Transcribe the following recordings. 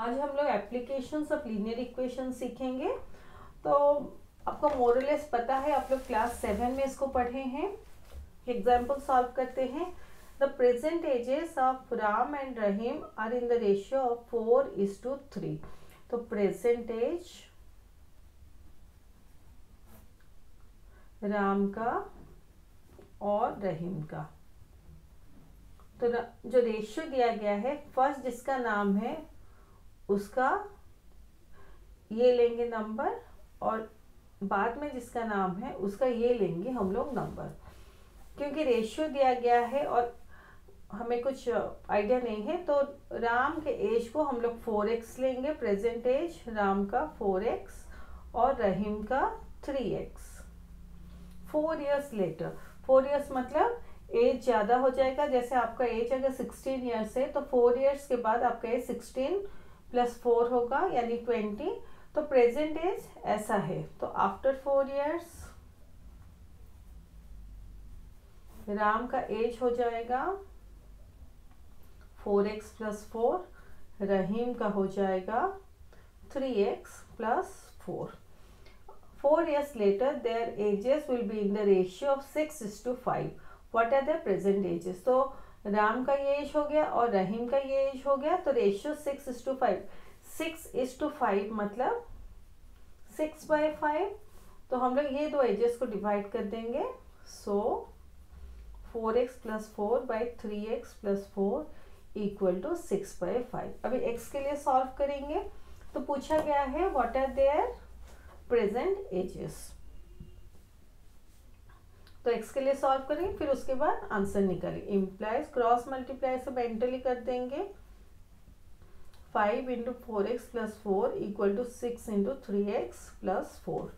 आज हम लोग एप्लीकेशंस ऑफ लीनियर इक्वेशन सीखेंगे। तो आपको मोरलेस पता है, आप लोग क्लास 7 में इसको पढ़े हैं। एग्जाम्पल सॉल्व करते हैं। The present ages of Ram and Rahim are in the ratio of 4:3। तो प्रेजेंट एज राम का और रहीम का, तो जो रेशियो दिया गया है, फर्स्ट जिसका नाम है उसका ये लेंगे नंबर, और बाद में जिसका नाम है उसका ये लेंगे हम लोग नंबर। क्योंकि रेशियो दिया गया है और हमें कुछ आइडिया नहीं है, तो राम के एज को हम लोग 4x लेंगे। प्रेजेंट एज राम का 4x और रहीम का 3x। 4 years लेटर, 4 years मतलब एज ज़्यादा हो जाएगा। जैसे आपका एज अगर 16 years है तो 4 years के बाद आपका एज 16 + 4 होगा यानी 20। तो प्रेजेंट एज ऐसा है। तो आफ्टर 4 years राम का एज हो जाएगा 4x + 4, रहीम का हो जाएगा 3x + 4। 4 years later their ages will be in the ratio of 6:5. What are their present ages? तो राम का ये एज हो गया और रहीम का ये एज हो गया, तो रेशियो 6:5। 6:5 मतलब 6/5। तो हम लोग ये दो एजेस को डिवाइड कर देंगे। सो 4x + 4 / 3x + 4 = 6/5। अभी x के लिए सॉल्व करेंगे। तो पूछा गया है what are their present ages. तो x के लिए सॉल्व करेंगे, फिर उसके बाद आंसर निकालेंगे। इम्प्लाइज क्रॉस मल्टीप्लाई से मेंटली कर देंगे। 5 × 4x + 4 = 6 × 3x + 4।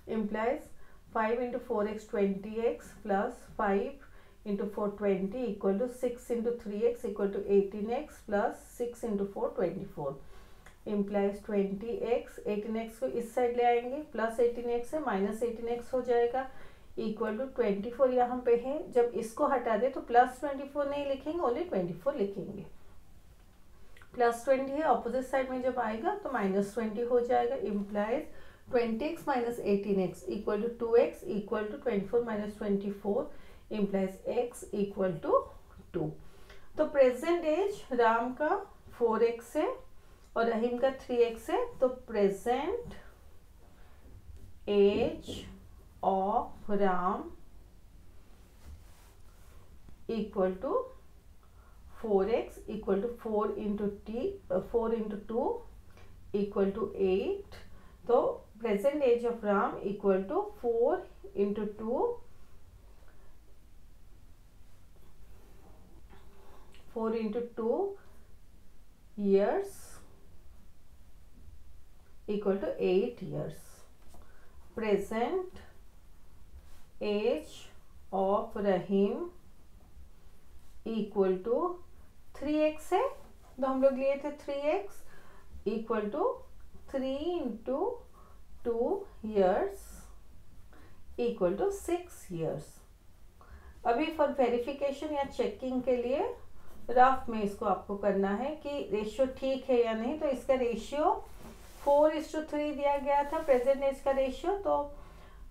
implies 5 × 4x 20x + 5 × 4 20 = 6 × 3x = 18x + 6 × 4 24। implies 20x, 18x को इस साइड ले आएंगे, प्लस 18x है -18x हो जाएगा, इक्वल टू 24 यहाँ पे है। जब इसको हटा दे तो +24 नहीं लिखेंगे, ओनली 24 लिखेंगे। +20 है, ऑपोजिट साइड में जब आएगा तो -20 हो जाएगा। Implies 20x - 18x = 2x = 24 - 24 implies x = 2। तो प्रेजेंट एज राम का 4x है और रहीम का 3x है। तो present age of Ram equal to 4x = 4 × 2 = 8। तो present age of Ram equal to 4 × 2 4 × 2 years = 8 years. Present age of Rahim equal to 3x है, तो हम लोग लिए थे 3x = 3 × 2 years = 6 years। अभी फॉर वेरिफिकेशन या चेकिंग के लिए रफ में इसको आपको करना है कि रेशियो ठीक है या नहीं। तो इसका रेशियो 4:3 दिया गया था प्रेजेंट एज का रेशियो। तो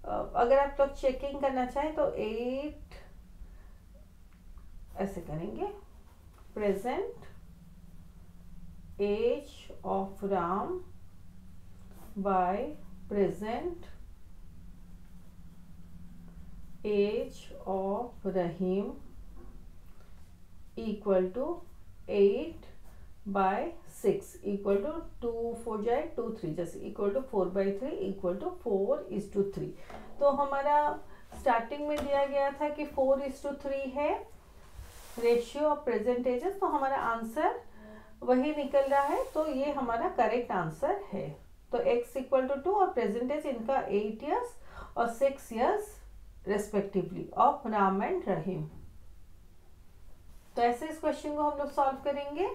अगर आप लोग चेकिंग करना चाहें तो 8 ऐसे करेंगे। Present age of Ram by present age of Rahim = 8/6 = 2 4 जाए 2 3 जैसे = 4/3 = 4:3। तो हमारा स्टार्टिंग में दिया गया था कि 4:3 है रेशियो ऑफ प्रेजेंट एजेस, तो हमारा आंसर वही निकल रहा है। तो ये हमारा करेक्ट आंसर है। तो x = 2 और प्रेजेंट एज इनका 8 years और 6 years respectively of Ram and Rahim. तो ऐसे इस क्वेश्चन को हम लोग सॉल्व करेंगे।